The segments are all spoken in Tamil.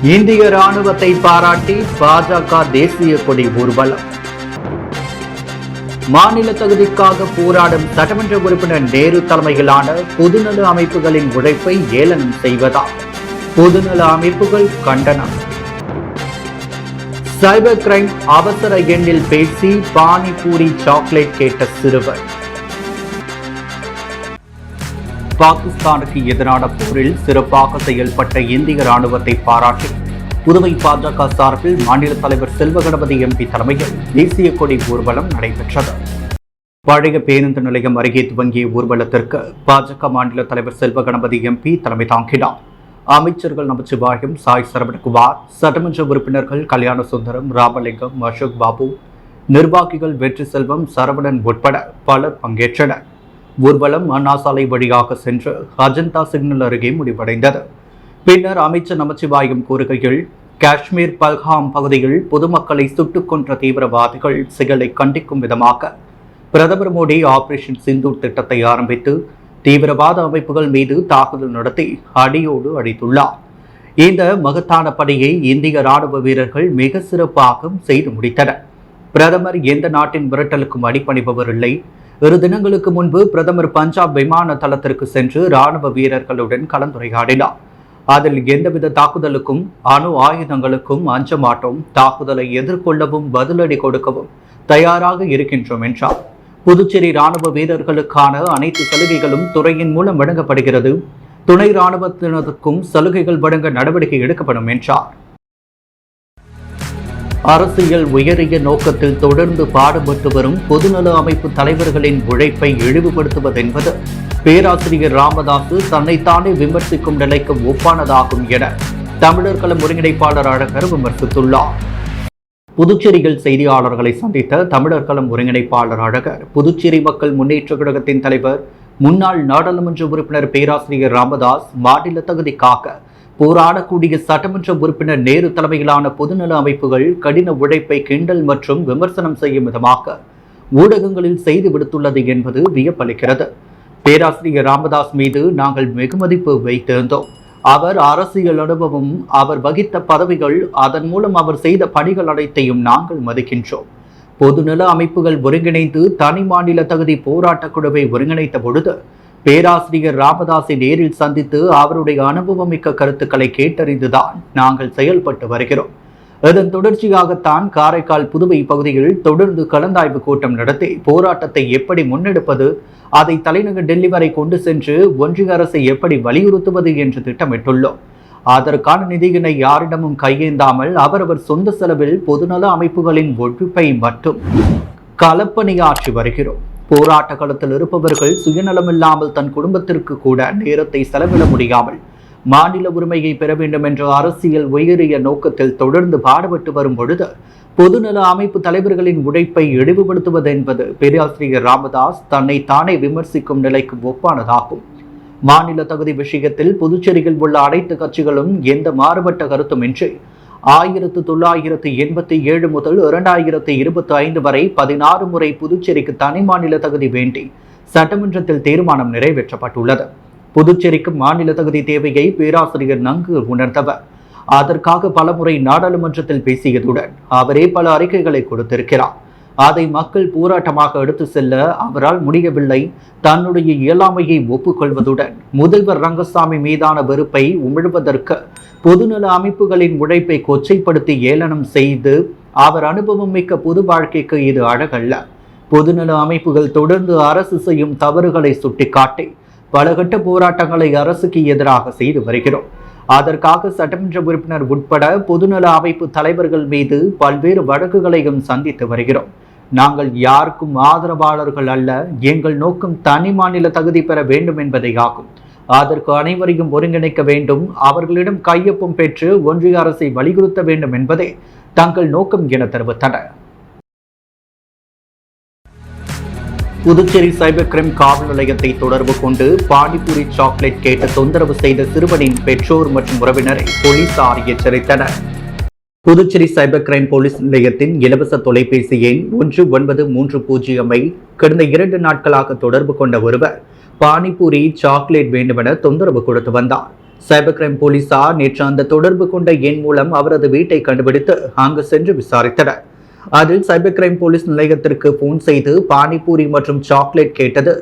இந்திய ராணுவத்தை பாராட்டி பாஜக தேசிய கொடி ஊர்வலம். மாநில தகுதிக்காக போராடும் சட்டமன்ற உறுப்பினர் நேரு தலைமையிலான பொதுநல அமைப்புகளின் உழைப்பை ஏளனம் செய்வதா? பொதுநல அமைப்புகள் கண்டனம். சைபர் கிரைம் அவசர எண்ணில் பேசி பானிபூரி சாக்லேட் கேட்ட சிறுவர். பாகிஸ்தானுக்கு எதிரான போரில் சிறப்பாக செயல்பட்ட இந்திய ராணுவத்தை பாராட்டி புதுவை பாஜக சார்பில் மாநில தலைவர் செல்வகணபதி எம்பி தலைமையில் தேசிய கொடி ஊர்வலம் நடைபெற்றது. பழைய பேருந்து நிலையம் அருகே துவங்கிய ஊர்வலத்திற்கு பாஜக மாநில தலைவர் செல்வகணபதி எம்பி தலைமை தாங்கினார். அமைச்சர்கள் நமச்சிவாயம், சாய் சரவணகுமார், சட்டமன்ற உறுப்பினர்கள் கல்யாண சுந்தரம், ராமலிங்கம், அசோக் பாபு, நிர்வாகிகள் வெற்றி செல்வம், சரவணன் உட்பட பலர் பங்கேற்றனர். ஊர்வலம் அண்ணா சாலை வழியாக சென்று அஜந்தா சிக்னல் அருகே முடிவடைந்தது. பின்னர் அமைச்சர் நமச்சிவாயம் கூறுகையில், காஷ்மீர் பல்காம் பகுதியில் பொதுமக்களை சுட்டுக் கொன்ற தீவிரவாதிகள் செயலை கண்டிக்கும் விதமாக பிரதமர் மோடி ஆபரேஷன் சிந்தூர் திட்டத்தை ஆரம்பித்து தீவிரவாத அமைப்புகள் மீது தாக்குதல் நடத்தி அடியோடு அடித்துள்ளார். இந்த மகத்தான பணியை இந்திய ராணுவ வீரர்கள் மிக சிறப்பாக செய்து முடித்தனர். பிரதமர் எந்த நாட்டின் மிரட்டலுக்கும் அடிபணிபவர் இல்லை. 2 தினங்களுக்கு முன்பு பிரதமர் பஞ்சாப் விமான தளத்திற்கு சென்று ராணுவ வீரர்களுடன் கலந்துரையாடினார். அதில் எந்தவித தாக்குதலுக்கும் அணு ஆயுதங்களுக்கும் அஞ்ச மாட்டோம், தாக்குதலை எதிர்கொள்ளவும் பதிலடி கொடுக்கவும் தயாராக இருக்கின்றோம் என்றார். புதுச்சேரி ராணுவ வீரர்களுக்கான அனைத்து சலுகைகளும் துறையின் மூலம் வழங்கப்படுகிறது. துணை ராணுவத்தினருக்கும் சலுகைகள் வழங்க நடவடிக்கை எடுக்கப்படும் என்றார். அரசியல் உயரிய நோக்கத்தில் தொடர்ந்து பாடுபட்டு வரும் பொதுநல அமைப்பு தலைவர்களின் உழைப்பை இழிவுபடுத்துவதென்பது பேராசிரியர் ராமதாசு தன்னைத்தானே விமர்சிக்கும் நிலைக்கு ஒப்பானதாகும் என தமிழர் களம் ஒருங்கிணைப்பாளர் அழகர் விமர்சித்துள்ளார். புதுச்சேரியில் செய்தியாளர்களை சந்தித்த தமிழர் களம் ஒருங்கிணைப்பாளர் அழகர், புதுச்சேரி மக்கள் முன்னேற்ற கழகத்தின் தலைவர் முன்னாள் நாடாளுமன்ற உறுப்பினர் பேராசிரியர் ராமதாஸ் மாநில தகுதிக்காக போராடக்கூடிய சட்டமன்ற உறுப்பினர் நேரு தலைமையிலான பொதுநல அமைப்புகள் கடின உழைப்பை கிண்டல் மற்றும் விமர்சனம் செய்யும் விதமாக ஊடகங்களில் செய்து விடுத்துள்ளது என்பது வியப்பளிக்கிறது. பேராசிரியர் ராமதாஸ் மீது நாங்கள் வெகுமதிப்பு வைத்திருந்தோம். அவர் அரசியல் அனுபவம், அவர் வகித்த பதவிகள், அதன் மூலம் அவர் செய்த பணிகள் அனைத்தையும் நாங்கள் மதிக்கின்றோம். பொதுநல அமைப்புகள் ஒருங்கிணைந்து தனி மாநில தகுதி போராட்டக் குழுவை ஒருங்கிணைத்த பொழுது பேராசிரியர் ராமதாஸை நேரில் சந்தித்து அவருடைய அனுபவம் மிக்க கருத்துக்களை கேட்டறிந்துதான் நாங்கள் செயல்பட்டு வருகிறோம். இதன் தொடர்ச்சியாகத்தான் காரைக்கால், புதுவை பகுதியில் தொடர்ந்து கலந்தாய்வு கூட்டம் நடத்தி போராட்டத்தை எப்படி முன்னெடுப்பது, அதை தலைநகர் டெல்லி வரை கொண்டு சென்று ஒன்றிய அரசை எப்படி வலியுறுத்துவது என்று திட்டமிட்டுள்ளோம். அதற்கான நிதியினை யாரிடமும் கையேந்தாமல் அவரவர் சொந்த செலவில் பொதுநல அமைப்புகளின் ஒழிப்பை மட்டும் களப்பணியாற்றி வருகிறோம். போராட்ட களத்தில் இருப்பவர்கள் சுயநலமில்லாமல் தன் குடும்பத்திற்கு கூட நேரத்தை செலவிட முடியாமல் மாநில உரிமையை பெற வேண்டும் என்ற அரசியல் உயரிய நோக்கத்தில் தொடர்ந்து பாடுபட்டு வரும் பொழுது பொதுநல அமைப்பு தலைவர்களின் உழைப்பை இழிவுபடுத்துவது என்பது பேராசிரியர் ராமதாஸ் தன்னை தானே விமர்சிக்கும் நிலைக்கு ஒப்பானதாகும். மாநில தகுதி விஷயத்தில் புதுச்சேரியில் உள்ள அனைத்து கட்சிகளும் எந்த மாறுபட்ட கருத்துமின்றி 1987 முதல் 2025 வரை 16 முறை புதுச்சேரிக்கு தனி மாநில தகுதி வேண்டி சட்டமன்றத்தில் தீர்மானம் நிறைவேற்றப்பட்டுள்ளது. புதுச்சேரிக்கு மாநில தகுதி தேவையை பேராசிரியர் நன்கு உணர்ந்தவர். அதற்காக பலமுறை நாடாளுமன்றத்தில் பேசியதுடன் அவரே பல அறிக்கைகளை கொடுத்திருக்கிறார். அதை மக்கள் போராட்டமாக எடுத்து செல்ல அவரால் முடியவில்லை. தன்னுடைய இயலாமையை ஒப்புக்கொள்வதுடன் முதல்வர் ரங்கசாமி மீதான வெறுப்பை உமிழ்வதற்கு பொதுநல அமைப்புகளின் உழைப்பை கொச்சைப்படுத்தி ஏளனம் செய்து அவர் அனுபவம் மிக்க பொது வாழ்க்கைக்கு இது அழகல்ல. பொதுநல அமைப்புகள் தொடர்ந்து அரசு செய்யும் தவறுகளை சுட்டிக்காட்டி பல கட்ட போராட்டங்களை அரசுக்கு எதிராக செய்து வருகிறோம். அதற்காக சட்டமன்ற உறுப்பினர் உட்பட பொதுநல அமைப்பு தலைவர்கள் மீது பல்வேறு வழக்குகளையும் சந்தித்து வருகிறோம். நாங்கள் யாருக்கும் ஆதரவாளர்கள் அல்ல. எங்கள் நோக்கம் தனி மாநில தகுதி பெற வேண்டும் என்பதே ஆகும். அதற்கு அனைவரையும் ஒருங்கிணைக்க வேண்டும், அவர்களிடம் கையொப்பம் பெற்று ஒன்றிய அரசை வலியுறுத்த வேண்டும் என்பதே தங்கள் நோக்கம் என தெரிவித்தனர். புதுச்சேரி சைபர் கிரைம் காவல் நிலையத்தை தொடர்பு கொண்டு பானிபூரி சாக்லேட் கேட்டு தொந்தரவு செய்த சிறுவனின் பெற்றோர் மற்றும் உறவினரை போலீசார் எச்சரித்தனர். புதுச்சேரி சைபர் கிரைம் போலீஸ் நிலையத்தின் இலவச தொலைபேசி எண் 1930 கடந்த 2 நாட்களாக தொடர்பு கொண்ட ஒருவர் பானிபூரி சாக்லேட் வேண்டுமென தொந்தரவு கொடுத்து வந்தார். சைபர் கிரைம் போலீசார் நேற்று அந்த தொடர்பு கொண்ட எண் மூலம் அவரது வீட்டை கண்டுபிடித்து அங்கு சென்று விசாரித்தனர். அதில் சைபர் கிரைம் போலீஸ் நிலையத்திற்கு போன் செய்து பானிபூரி மற்றும் சாக்லேட் கேட்டது.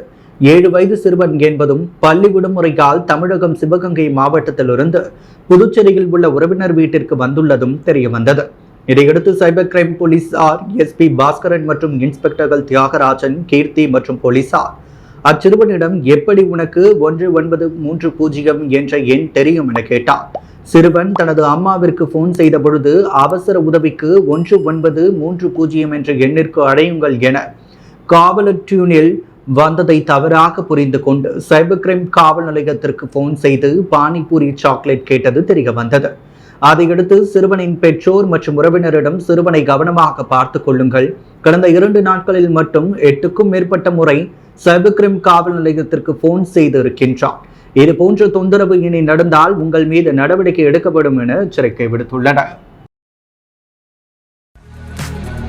7 வயது சிறுவன் என்பதும் பள்ளி விடுமுறையால் தமிழகம் சிவகங்கை மாவட்டத்திலிருந்து புதுச்சேரியில் உள்ள உறவினர் வீட்டிற்கு வந்துள்ளதும் தெரியவந்தது. இதையடுத்து சைபர் கிரைம் போலீசார் SP பாஸ்கரன் மற்றும் இன்ஸ்பெக்டர்கள் தியாகராஜன், கீர்த்தி மற்றும் போலீசார் அச்சிறுவனிடம் எப்படி உனக்கு 1930 என்ற எண் தெரியும் என கேட்டார். சிறுவன் தனது அம்மாவிற்கு போன் செய்த பொழுது அவசர உதவிக்கு 1930 என்ற எண்ணிற்கு அடையுங்கள் என காவலர் டியூனில் வந்ததை தவறாக புரிந்து கொண்டு சைபர் கிரைம் காவல் நிலையத்திற்கு போன் செய்து பானிபூரி சாக்லேட் கேட்டது தெரிய வந்தது. அதையடுத்து சிறுவனின் பெற்றோர் மற்றும் உறவினரிடம் சிறுவனை கவனமாக பார்த்துக் கொள்ளுங்கள், கடந்த 2 நாட்களில் மட்டும் 8க்கும் மேற்பட்ட முறை சைபர் கிரைம் காவல் நிலையத்திற்கு போன் செய்து இருக்கின்றார். இது போன்ற தொந்தரவு இனி நடந்தால் உங்கள் மீது நடவடிக்கை எடுக்கப்படும் என எச்சரிக்கை விடுத்துள்ளனர்.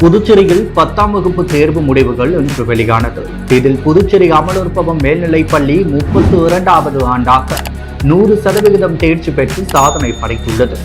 புதுச்சேரியில் 10ஆம் வகுப்பு தேர்வு முடிவுகள் இன்று வெளியானது. இதில் புதுச்சேரி அமலோற்பவம் மேல்நிலைப் பள்ளி 32வது ஆண்டாக 100% தேர்ச்சி பெற்று சாதனை படைத்துள்ளது.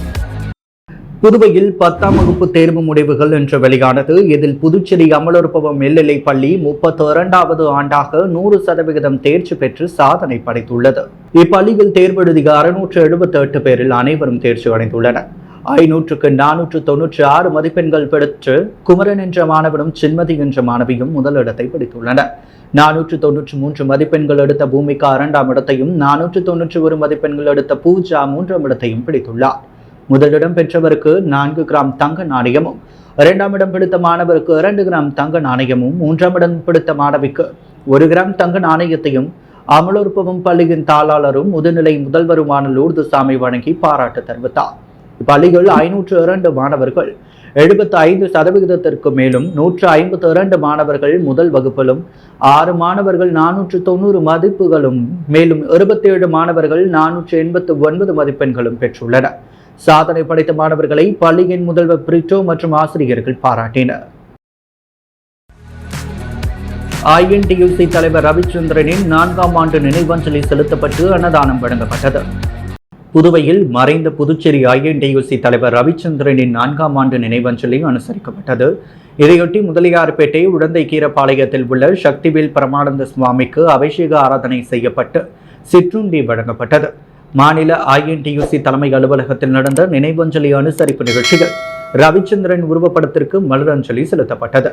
புதுவையில் 10ஆம் வகுப்பு தேர்வு முடிவுகள் இன்று வெளியானது. இதில் புதுச்சேரி அமலோற்பவம் மேல்நிலைப் பள்ளி 32வது ஆண்டாக 100% தேர்ச்சி பெற்று சாதனை படைத்துள்ளது. இப்பள்ளியில் தேர்வெழுதிய 678 பேரில் அனைவரும் தேர்ச்சி அடைந்துள்ளனர். 500க்கு 496 மதிப்பெண்கள் பெற்று குமரன் என்ற மாணவனும் சின்மதி என்ற மாணவியும் முதலிடத்தை பிடித்துள்ளனர். 493 மதிப்பெண்கள் எடுத்த பூமிகா 2ஆம் இடத்தையும் 491 மதிப்பெண்கள் எடுத்த பூஜா 3ஆம் இடத்தையும் பிடித்துள்ளார். முதலிடம் பெற்றவருக்கு 4 கிராம் தங்க நாணயமும், 2ஆம் இடம் பிடித்த மாணவருக்கு 2 கிராம் தங்க நாணயமும், 3ஆம் இடம் பிடித்த மாணவிக்கு 1 கிராம் தங்க நாணயத்தையும் அமலோற்பவம் பள்ளியின் தாளாளரும் முதுநிலை முதல்வருமான லூர்துசாமி வழங்கி பாராட்டு தெரிவித்தார். இப்பள்ளிகள் 502 மாணவர்கள் 75% மேலும் 152 மாணவர்கள் முதல் வகுப்பிலும், 6 மாணவர்கள் 490 மதிப்புகளும், மேலும் 27 மாணவர்கள் 489 மதிப்பெண்களும் பெற்றுள்ளனர். சாதனை படைத்த மாணவர்களை பள்ளியின் முதல்வர் பிரிட்டோ மற்றும் ஆசிரியர்கள் பாராட்டினர். INTUC தலைவர் ரவிச்சந்திரனின் 4ஆம் ஆண்டு நினைவஞ்சலி செலுத்தப்பட்டு அன்னதானம் வழங்கப்பட்டது. புதுவையில் மறைந்த புதுச்சேரி INTUC தலைவர் ரவிச்சந்திரனின் 4ஆம் ஆண்டு நினைவஞ்சலி அனுசரிக்கப்பட்டது. இதையொட்டி முதலியார்பேட்டை உடந்தை கீரப்பாளையத்தில் உள்ள சக்திவேல் பரமானந்த சுவாமிக்கு அபிஷேக ஆராதனை செய்யப்பட்டு சிற்றுண்டி வழங்கப்பட்டது. மாநில INTUC தலைமை அலுவலகத்தில் நடந்த நினைவஞ்சலி அனுசரிப்பு நிகழ்ச்சிகள் ரவிச்சந்திரன் உருவப்படத்திற்கு மலரஞ்சலி செலுத்தப்பட்டது.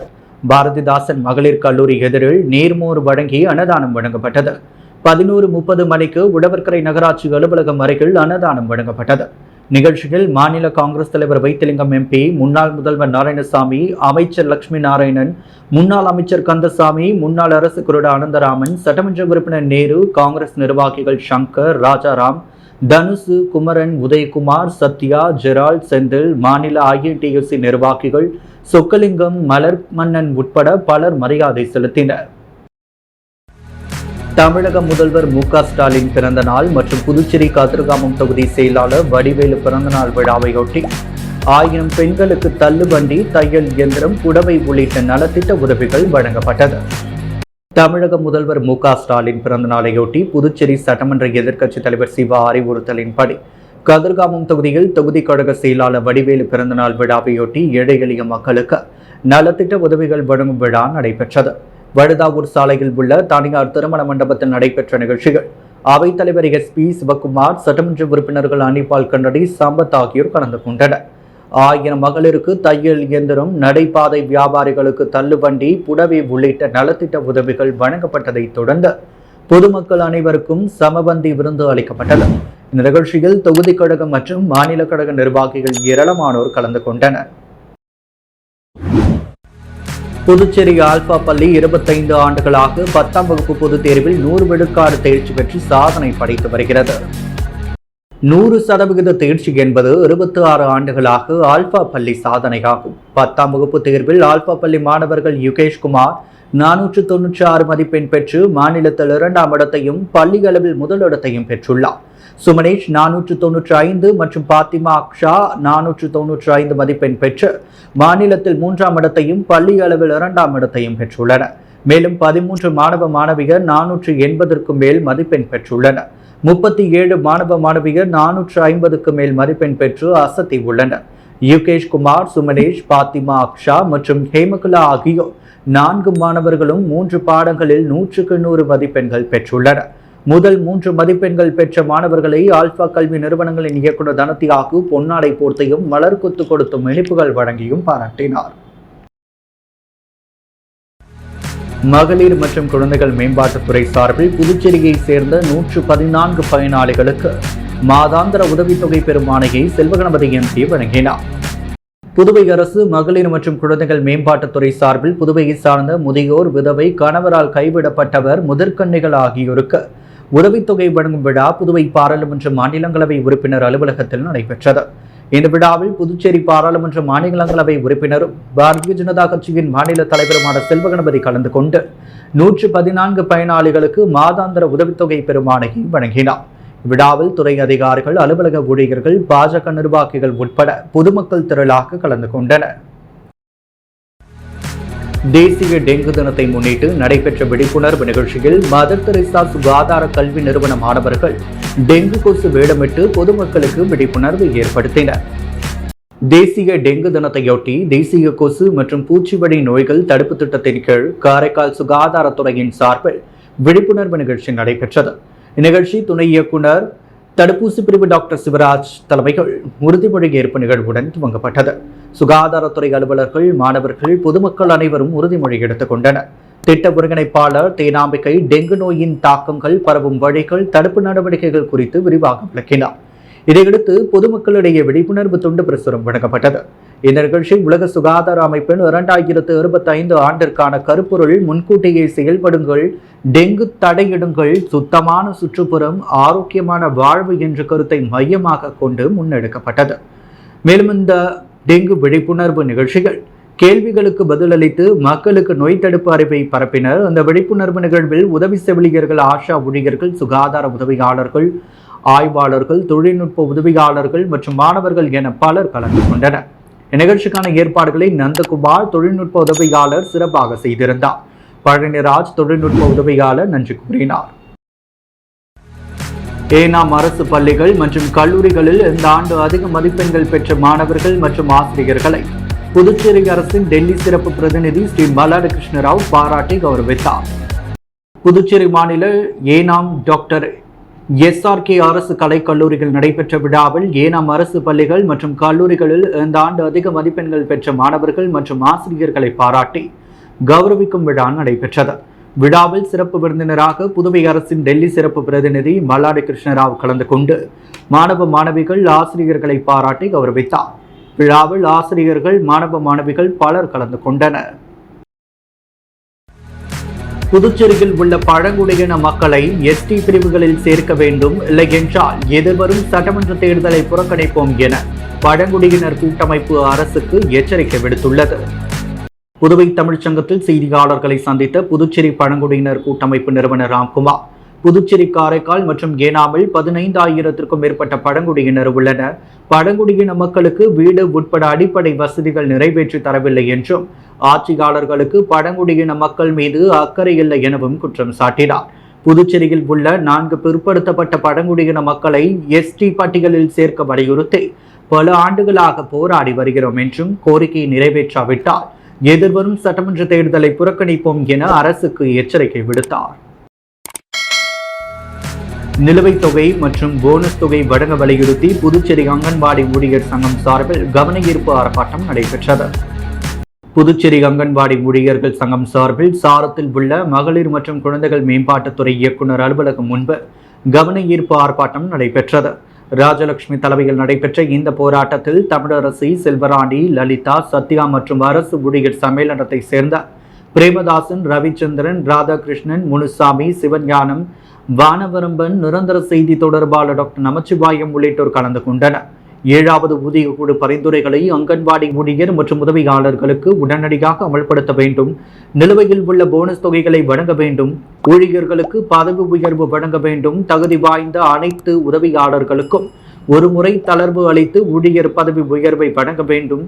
பாரதிதாசன் மகளிர் கல்லூரி எதிரில் நீர்மோர் வழங்கி அன்னதானம் வழங்கப்பட்டது. 11:30 மணிக்கு உழவர்கரை நகராட்சி அலுவலகம் அருகில் அன்னதானம் வழங்கப்பட்டது. நிகழ்ச்சியில் மாநில காங்கிரஸ் தலைவர் வைத்திலிங்கம் MP, முன்னாள் முதல்வர் நாராயணசாமி, அமைச்சர் லட்சுமி நாராயணன், முன்னாள் அமைச்சர் கந்தசாமி, முன்னாள் அரசு குருடா அனந்தராமன், சட்டமன்ற உறுப்பினர் நேரு, காங்கிரஸ் நிர்வாகிகள் சங்கர், ராஜாராம், தனுசு, குமரன், உதயகுமார், சத்யா, ஜெரால்ட், செந்தில், மாநில INTUC நிர்வாகிகள் சொக்கலிங்கம், மலர் மன்னன் உட்பட பலர் மரியாதை செலுத்தினர். தமிழக முதல்வர் MK ஸ்டாலின் பிறந்த நாள் மற்றும் புதுச்சேரி கதிர்காமம் தொகுதி செயலாளர் வடிவேலு பிறந்தநாள் விழாவையொட்டி 1000 பெண்களுக்கு தள்ளுவண்டி, தையல் இயந்திரம், புடவை உள்ளிட்ட நலத்திட்ட உதவிகள் வழங்கப்பட்டது. தமிழக முதல்வர் MK ஸ்டாலின் பிறந்த நாளையொட்டி புதுச்சேரி சட்டமன்ற எதிர்க்கட்சித் தலைவர் சிவா அறிவுறுத்தலின்படி கதிர்காமம் தொகுதியில் தொகுதி கழக செயலாளர் வடிவேலு பிறந்தநாள் விழாவையொட்டி ஏழை எளிய மக்களுக்கு நலத்திட்ட உதவிகள் வழங்கும் விழா நடைபெற்றது. வழுதாவூர் சாலையில் உள்ள தனியார் திருமண மண்டபத்தில் நடைபெற்ற நிகழ்ச்சிகள் அவைத்தலைவர் SP சிவகுமார், சட்டமன்ற உறுப்பினர்கள் அனிபால் கண்ணடி, சம்பத் ஆகியோர் கலந்து கொண்டனர். 1000 மகளிருக்கு தையல் இயந்திரம், நடைபாதை வியாபாரிகளுக்கு தள்ளுவண்டி, புடவை உள்ளிட்ட நலத்திட்ட உதவிகள் வழங்கப்பட்டதை தொடர்ந்து பொதுமக்கள் அனைவருக்கும் சமபந்தி விருந்து அளிக்கப்பட்டது. இந்த நிகழ்ச்சியில் தொகுதி கழகம் மற்றும் மாநில கழக நிர்வாகிகள் ஏராளமானோர் கலந்து கொண்டனர். புதுச்சேரி ஆல்பா பள்ளி 25 ஆண்டுகளாக 10ஆம் வகுப்பு பொதுத் தேர்வில் 100 விழுக்காடு தேர்ச்சி பெற்று சாதனை படைத்து வருகிறது. 100% தேர்ச்சி என்பது 26 ஆண்டுகளாக ஆல்பா பள்ளி சாதனையாகும். 10ஆம் வகுப்பு தேர்வில் ஆல்பா பள்ளி மாணவர்கள் யுகேஷ்குமார் 496 மதிப்பெண் பெற்று மாநிலத்தில் 2ஆம் இடத்தையும் பள்ளி அளவில் முதலிடத்தையும் பெற்றுள்ளார். சுமனேஷ் 495 மற்றும் பாத்திமா அக்ஷா 495 மதிப்பெண் பெற்று மாநிலத்தில் 3ஆம் இடத்தையும் பள்ளி அளவில் 2ஆம் இடத்தையும் பெற்றுள்ளனர். மேலும் 13 மாணவ மாணவியர் 480க்கும் மேல் மதிப்பெண் பெற்றுள்ளனர். 37 மாணவ மாணவியர் 450க்கு மேல் மதிப்பெண் பெற்று அசத்தி உள்ளனர். யுகேஷ் குமார், சுமனேஷ், பாத்திமா, அக்ஷா மற்றும் ஹேமகுலா ஆகியோர் 4 மாணவர்களும் 3 பாடங்களில் 100க்கு 100 மதிப்பெண்கள் பெற்றுள்ளனர். முதல் 3 மதிப்பெண்கள் பெற்ற மாணவர்களை ஆல்பா கல்வி நிறுவனங்களின் இயக்குநர் தனத்தியாகு பொன்னாடை போர்த்தியும் மலர் கொத்து கொடுத்தும் இனிப்புகள் வழங்கியும் பாராட்டினார். மகளிர் மற்றும் குழந்தைகள் மேம்பாட்டுத்துறை சார்பில் புதுச்சேரியை சேர்ந்த 114 பயனாளிகளுக்கு மாதாந்திர உதவித்தொகை பெறும் ஆணையை செல்வகணபதி எம்பி வழங்கினார். புதுவை அரசு மகளிர் மற்றும் குழந்தைகள் மேம்பாட்டுத்துறை சார்பில் புதுவையை சார்ந்த முதியோர், விதவை, கணவரால் கைவிடப்பட்டவர், முதற்கன்னிகள் ஆகியோருக்கு உதவித்தொகை வழங்கும் விழா புதுவை பாராளுமன்ற மாநிலங்களவை உறுப்பினர் அலுவலகத்தில் நடைபெற்றது. இந்த விழாவில் புதுச்சேரி பாராளுமன்ற மாநிலங்களவை உறுப்பினரும் பாரதிய ஜனதா கட்சியின் மாநில தலைவருமான செல்வகணபதி கலந்து கொண்டு 114 பயனாளிகளுக்கு மாதாந்திர உதவித்தொகை பெறும் ஆணையை வழங்கினார். விழாவில் துறை அதிகாரிகள், அலுவலக ஊழியர்கள், பாஜக நிர்வாகிகள் உட்பட பொதுமக்கள் திரளாக கலந்து கொண்டனர். தேசிய டெங்கு தினத்தை முன்னிட்டு நடைபெற்ற விழிப்புணர்வு நிகழ்ச்சியில் மதர் தெரேசா சுகாதார கல்வி நிறுவன மாணவர்கள் டெங்கு கொசு வேடமிட்டு பொதுமக்களுக்கு விழிப்புணர்வு ஏற்படுத்தினர். தேசிய டெங்கு தினத்தையொட்டி தேசிய கொசு மற்றும் பூச்சிவழி நோய்கள் தடுப்பு திட்டத்தின் கீழ் காரைக்கால் சுகாதாரத்துறையின் சார்பில் விழிப்புணர்வு நிகழ்ச்சி நடைபெற்றது. இந்நிகழ்ச்சி துணை இயக்குனர் தடுப்பூசி பிரிவு டாக்டர் சிவராஜ் தலைமையில் உறுதிமொழி ஏற்பு நிகழ்வுடன் துவங்கப்பட்டது. சுகாதாரத்துறை அலுவலர்கள், மாணவர்கள், பொதுமக்கள் அனைவரும் உறுதிமொழி எடுத்துக் கொண்டனர். திட்ட ஒருங்கிணைப்பாளர் தேனாம்பிகை டெங்கு நோயின் தாக்கங்கள், பரவும் வழிகள், தடுப்பு நடவடிக்கைகள் குறித்து விரிவாக விளக்கினார். இதையடுத்து பொதுமக்களிடையே விழிப்புணர்வு துண்டு பிரசுரம் வழங்கப்பட்டது. இந்த நிகழ்ச்சி உலக சுகாதார அமைப்பின் 2025 ஆண்டிற்கான கருப்பொருள் முன்கூட்டியே செயல்படுங்கள், டெங்கு தடையிடுங்கள், சுத்தமான சுற்றுப்புறம், ஆரோக்கியமான வாழ்வு என்ற கருத்தை மையமாக கொண்டு முன்னெடுக்கப்பட்டது. மேலும் இந்த டெங்கு விழிப்புணர்வு நிகழ்ச்சிகள் கேள்விகளுக்கு பதிலளித்து மக்களுக்கு நோய் தடுப்பு அறிவை பரப்பினர். அந்த விழிப்புணர்வு நிகழ்வில் உதவி செவிலியர்கள், ஆஷா ஊழியர்கள், சுகாதார உதவியாளர்கள், ஆய்வாளர்கள், தொழில்நுட்ப உதவியாளர்கள் மற்றும் மாணவர்கள் என பலர் கலந்து கொண்டனர். இந்நிகழ்ச்சிக்கான ஏற்பாடுகளை நந்தகுமார், தொழில்நுட்ப உதவியாளர், சிறப்பாக செய்திருந்தார். பழனிராஜ், தொழில்நுட்ப உதவியாளர், நன்றி கூறினார். ஏனாம் அரசு பள்ளிகள் மற்றும் கல்லூரிகளில் இந்த ஆண்டு அதிக மதிப்பெண்கள் பெற்ற மாணவர்கள் மற்றும் ஆசிரியர்களை புதுச்சேரி அரசின் டெல்லி சிறப்பு பிரதிநிதி ஸ்ரீ மல்லாடி கிருஷ்ணராவ் பாராட்டி கௌரவித்தார். புதுச்சேரி மாநில ஏனாம் டாக்டர் SRK அரசு கலைக்கல்லூரிகள் நடைபெற்ற விழாவில் ஏனாம் அரசு பள்ளிகள் மற்றும் கல்லூரிகளில் இந்த ஆண்டு அதிக மதிப்பெண்கள் பெற்ற மாணவர்கள் மற்றும் ஆசிரியர்களை பாராட்டி கௌரவிக்கும் விழா நடைபெற்றது. விழாவில் சிறப்பு விருந்தினராக புதுவை அரசின் டெல்லி சிறப்பு பிரதிநிதி மல்லாடி கிருஷ்ணராவ் கலந்து கொண்டு மாணவ மாணவிகள், ஆசிரியர்களை பாராட்டி கௌரவித்தார். விழாவில் ஆசிரியர்கள், மாணவ மாணவிகள் பலர் கலந்து கொண்டனர். புதுச்சேரியில் உள்ள பழங்குடியின மக்களை ST பிரிவுகளில் சேர்க்க வேண்டும், இல்லை என்றால் எதிர்வரும் சட்டமன்ற தேர்தலை புறக்கணிப்போம் என பழங்குடியினர் கூட்டமைப்பு அரசுக்கு எச்சரிக்கை விடுத்துள்ளது. புதுவை தமிழ்ச்சங்கத்தில் செய்தியாளர்களை சந்தித்த புதுச்சேரி பழங்குடியினர் கூட்டமைப்பு நிறுவனர் ராம்குமார், புதுச்சேரி, காரைக்கால் மற்றும் ஏனாமில் 15,000க்கும் மேற்பட்ட பழங்குடியினர் உள்ளனர். பழங்குடியின மக்களுக்கு வீடு உட்பட அடிப்படை வசதிகள் நிறைவேற்றி தரவில்லை என்றும், ஆட்சியாளர்களுக்கு பழங்குடியின மக்கள் மீது அக்கறை இல்லை எனவும் குற்றம் சாட்டினார். புதுச்சேரியில் உள்ள 4 பிற்படுத்தப்பட்ட பழங்குடியின மக்களை ST பட்டியலில் சேர்க்க வலியுறுத்தி பல ஆண்டுகளாக போராடி வருகிறோம் என்றும், கோரிக்கையை நிறைவேற்றாவிட்டால் எதிர்வரும் சட்டமன்ற தேர்தலை புறக்கணிப்போம் என அரசுக்கு எச்சரிக்கை விடுத்தார். நிலுவைத் தொகை மற்றும் போனஸ் தொகை வழங்க வலியுறுத்தி புதுச்சேரி அங்கன்வாடி ஊழியர் சங்கம் சார்பில் கவன ஈர்ப்பு ஆர்ப்பாட்டம் நடைபெற்றது. புதுச்சேரி அங்கன்வாடி ஊழியர்கள் சங்கம் சார்பில் சாரத்தில் உள்ள மகளிர் மற்றும் குழந்தைகள் மேம்பாட்டுத்துறை இயக்குநர் அலுவலகம் முன்பு கவன ஈர்ப்பு ஆர்ப்பாட்டம் நடைபெற்றது. ராஜலட்சுமி தலைமையில் நடைபெற்ற இந்த போராட்டத்தில் தமிழரசி, செல்வராணி, லலிதா, சத்யா மற்றும் அரசு ஊழியர் சம்மேளனத்தை சேர்ந்த பிரேமதாசன், ரவிச்சந்திரன், ராதாகிருஷ்ணன், முனுசாமி, சிவஞானம், வானவரம்பன், நிரந்தர செய்தி தொடர்பாளர் டாக்டர் நமச்சிவாயம் உள்ளிட்டோர் கலந்து கொண்டனர். 7வது ஊதிய குழு பரிந்துரைகளை அங்கன்வாடி ஊழியர் மற்றும் உதவியாளர்களுக்கு உடனடியாக அமல்படுத்த வேண்டும், நிலுவையில் உள்ள போனஸ் தொகைகளை வழங்க வேண்டும், ஊழியர்களுக்கு பதவி உயர்வு வழங்க வேண்டும், தகுதி வாய்ந்த அனைத்து உதவியாளர்களுக்கும் ஒருமுறை தளர்வு அளித்து ஊழியர் பதவி உயர்வை வழங்க வேண்டும்,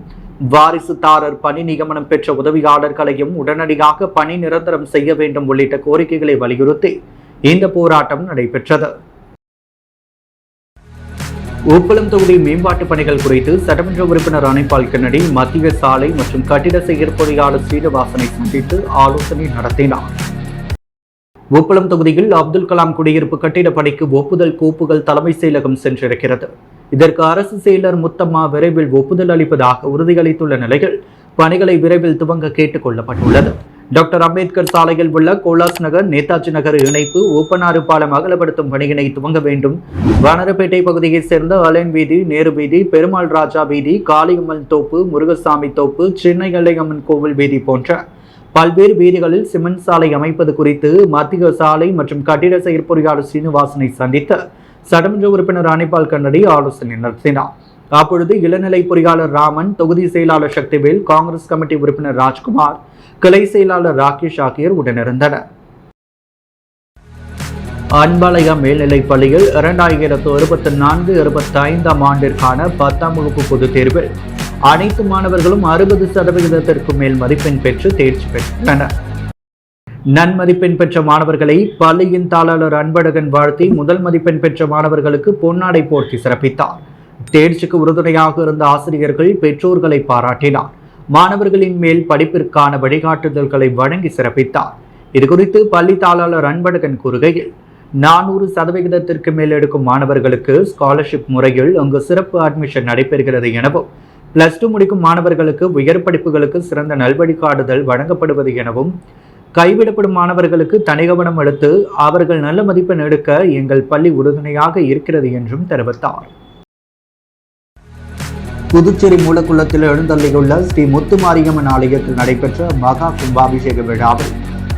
வாரிசுதாரர் பணி நியமனம் பெற்ற உதவியாளர்களையும் உடனடியாக பணி நிரந்தரம் செய்ய வேண்டும் உள்ளிட்ட கோரிக்கைகளை வலியுறுத்தி இந்த போராட்டம் நடைபெற்றது. உப்பளம் தொகுதி மேம்பாட்டு பணிகள் குறித்து சட்டமன்ற உறுப்பினர் அனிபால் கென்னடி மத்திய சாலை மற்றும் கட்டிட செயற்பொறியாளர் ஸ்ரீனிவாசனை சந்தித்து ஆலோசனை நடத்தினார். உப்பளம் தொகுதியில் அப்துல் கலாம் குடியிருப்பு கட்டிட பணிக்கு ஒப்புதல் கோப்புகள் தலைமை செயலகம் சென்றிருக்கிறது. இதற்கு அரசு செயலர் முத்தம்மா விரைவில் ஒப்புதல் அளிப்பதாக உறுதியளித்துள்ள நிலையில் பணிகளை விரைவில் துவங்க கேட்டுக் கொள்ளப்பட்டுள்ளது. டாக்டர் அம்பேத்கர் சாலையில் உள்ள கோலாஸ் நகர் நேதாஜி நகர் இணைப்பு ஓப்பனாறு பாலம் அகலப்படுத்தும் பணியினை துவங்க வேண்டும். வனரப்பேட்டை பகுதியைச் சேர்ந்த அலைன் வீதி, நேரு வீதி, பெருமாள் ராஜா வீதி, காளியம்மன் தோப்பு, முருகசாமி தோப்பு, சின்ன எல்லையம்மன் கோவில் வீதி போன்ற பல்வேறு வீதிகளில் சிமெண்ட் சாலை அமைப்பது குறித்து மத்திய சாலை மற்றும் கட்டிட செயற்பொறியாளர் ஸ்ரீனிவாசனை சந்தித்து சட்டமன்ற உறுப்பினர் அனிபால் கென்னடி ஆலோசனை நடத்தினார். அப்பொழுது இளநிலை பொறியாளர் ராமன், தொகுதி செயலாளர் சக்திவேல், காங்கிரஸ் கமிட்டி உறுப்பினர் ராஜ்குமார், கிளை செயலாளர் ராகேஷ் ஆகியோர் உடனிருந்தனர். அன்பாலயம் மேல்நிலைப் பள்ளியில் 2024-25 ஆண்டிற்கான 10ஆம் வகுப்பு பொதுத் தேர்வில் அனைத்து மாணவர்களும் 60% மேல் மதிப்பெண் பெற்று தேர்ச்சி பெற்றுள்ளனர். நன்மதிப்பெண் பெற்ற மாணவர்களை பள்ளியின் தாளாளர் அன்பழகன் வாழ்த்தி முதல் மதிப்பெண் பெற்ற மாணவர்களுக்கு பொன்னாடை போர்த்தி சிறப்பித்தார். தேர்ச்சிக்கு உறுதுணையாக இருந்த ஆசிரியர்கள் பெற்றோர்களை பாராட்டினார். மாணவர்களின் மேல் படிப்பிற்கான வழிகாட்டுதல்களை வழங்கி சிறப்பித்தார். இதுகுறித்து பள்ளி தாளாளர் அன்பழகன் கூறுகையில் 400% மேல் எடுக்கும் மாணவர்களுக்கு ஸ்காலர்ஷிப் முறையில் அங்கு சிறப்பு அட்மிஷன் நடைபெறுகிறது எனவும், +2 முடிக்கும் மாணவர்களுக்கு உயர் படிப்புகளுக்கு சிறந்த நல்வழிகாட்டுதல் வழங்கப்படுவது எனவும், கைவிடப்படும் மாணவர்களுக்கு தனி கவனம் எடுத்து அவர்கள் நல்ல மதிப்பெண் எடுக்க எங்கள் பள்ளி உறுதுணையாக இருக்கிறது என்றும் தெரிவித்தார். புதுச்சேரி மூலக்குளத்தில் எழுந்தள்ளியுள்ள ஸ்ரீ முத்துமாரியம்மன் ஆலயத்தில் நடைபெற்ற மகா கும்பாபிஷேக விழாவில்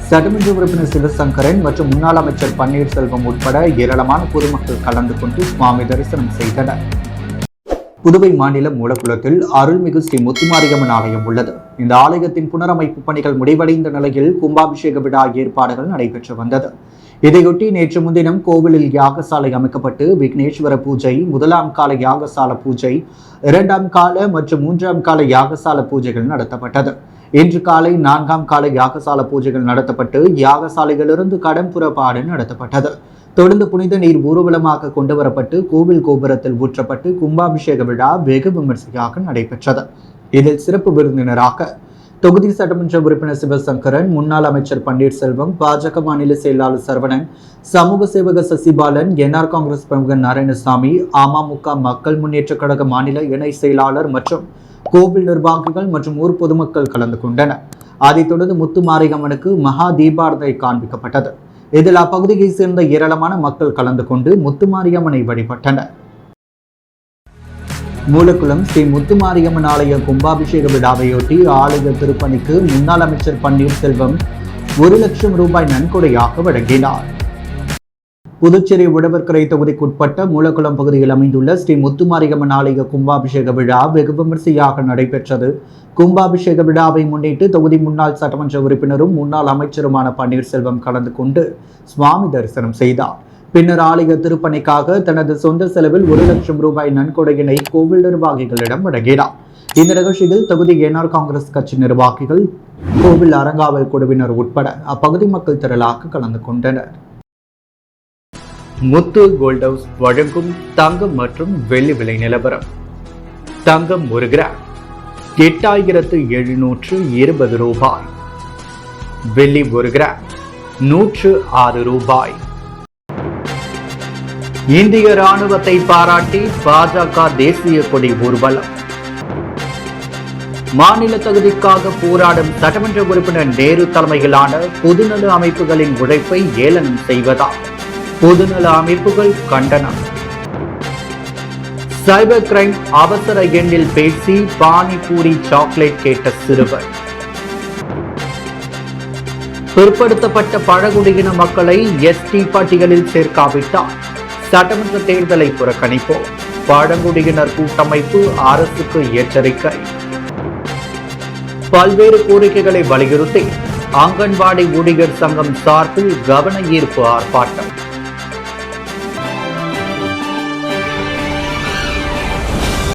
சட்டமன்ற உறுப்பினர் சிவசங்கரன் மற்றும் முன்னாள் அமைச்சர் பன்னீர்செல்வம் உட்பட ஏராளமான பொதுமக்கள் கலந்து கொண்டு சுவாமி தரிசனம் செய்தனர். புதுவை மாநிலம் மூலக்குளத்தில் அருள்மிகு ஸ்ரீ முத்துமாரியம்மன் ஆலயம் உள்ளது. இந்த ஆலயத்தின் புனரமைப்பு பணிகள் முடிவடைந்த நிலையில் கும்பாபிஷேக விழா ஏற்பாடுகள் நடைபெற்று வந்தது. இதையொட்டி நேற்று முன்தினம் கோவிலில் யாகசாலை அமைக்கப்பட்டு விக்னேஸ்வர பூஜை, 1ஆம் கால யாகசால பூஜை, 2ஆம் கால மற்றும் 3ஆம் கால யாகசால பூஜைகள் நடத்தப்பட்டது. இன்று காலை 4ஆம் கால யாகசால பூஜைகள் நடத்தப்பட்டு யாகசாலையிலிருந்து கடம்புறப்பாடு நடத்தப்பட்டது. தொடர்ந்து புனித நீர் ஊர்வலமாக கொண்டு வரப்பட்டு கோவில் கோபுரத்தில் ஊற்றப்பட்டு கும்பாபிஷேக விழா வெகு விமர்சையாக நடைபெற்றது. இதில் சிறப்பு விருந்தினராக தொகுதி சட்டமன்ற உறுப்பினர் சிவசங்கரன், முன்னாள் அமைச்சர் பன்னீர்செல்வம், பாஜக மாநில செயலாளர் சரவணன், சமூக சேவக சசிபாலன், என்ஆர் காங்கிரஸ் பிரமுகர் நாராயணசாமி, அமமுக மக்கள் முன்னேற்ற கழக மாநில இணை செயலாளர் மற்றும் கோவில் நிர்வாகிகள் மற்றும் ஊர் பொதுமக்கள் கலந்து கொண்டனர். அதைத் தொடர்ந்து முத்துமாரியம்மனுக்கு மகா தீபாரதனை காண்பிக்கப்பட்டது. இதில் அப்பகுதியை சேர்ந்த ஏராளமான மக்கள் கலந்து கொண்டு முத்துமாரியம்மனை வழிபட்டனர். மூலக்குளம் ஸ்ரீ முத்துமாரியம்மன் ஆலய கும்பாபிஷேக விழாவையொட்டி ஆலய திருப்பணிக்கு முன்னாள் அமைச்சர் பன்னீர்செல்வம் 1 லட்சம் ரூபாய் நன்கொடையாக வழங்கினார். புதுச்சேரி உழவர்கரை தொகுதிக்குட்பட்ட மூலக்குளம் பகுதியில் அமைந்துள்ள ஸ்ரீ முத்துமாரியம்மன் ஆலய கும்பாபிஷேக விழா வெகு விமர்சையாக நடைபெற்றது. கும்பாபிஷேக விழாவை முன்னிட்டு தொகுதி முன்னாள் சட்டமன்ற உறுப்பினரும் முன்னாள் அமைச்சருமான பன்னீர்செல்வம் கலந்து கொண்டு சுவாமி தரிசனம் செய்தார். பின்னர் ஆலய திருப்பணிக்காக தனது சொந்த செலவில் 1 லட்சம் ரூபாய் நன்கொடையினை கோவில் நிர்வாகிகளிடம் வழங்கினார். இந்த நிகழ்ச்சியில் தொகுதி என்ஆர் காங்கிரஸ் கட்சி நிர்வாகிகள், கோவில் அறங்காவல் குழுவினர் உட்பட அப்பகுதி மக்கள் திரளாக கலந்து கொண்டனர். முத்து கோல்ட் ஹவுஸ் வழங்கும் தங்கம் மற்றும் வெள்ளி விலை நிலவரம். தங்கம் 1 கிராம் 8720 ரூபாய். வெள்ளி 1 கிராம் 106 ரூபாய். இந்திய ராணுவத்தை பாராட்டி பாஜக தேசிய கொடி ஊர்வலம். மாநில தகுதிக்காக போராடும் சட்டமன்ற உறுப்பினர் நேரு தலைமையிலான பொதுநல அமைப்புகளின் உழைப்பை ஏளனம் செய்வதால் பொதுநல அமைப்புகள் கண்டனம். சைபர் கிரைம் அவசர எண்ணில் பேசி பானிபூரி சாக்லேட் கேட்ட சிறுவர். பிற்படுத்தப்பட்ட பழங்குடியின மக்களை எஸ்டி பட்டியலில் சேர்க்காவிட்டால் சட்டமன்ற தேர்தலை புறக்கணிப்போம். பழங்குடியினர் கூட்டமைப்பு அரசுக்கு எச்சரிக்கை. பல்வேறு கோரிக்கைகளை வலியுறுத்தி அங்கன்வாடி ஊழியர் சங்கம் சார்பில் கவன ஈர்ப்பு ஆர்ப்பாட்டம்.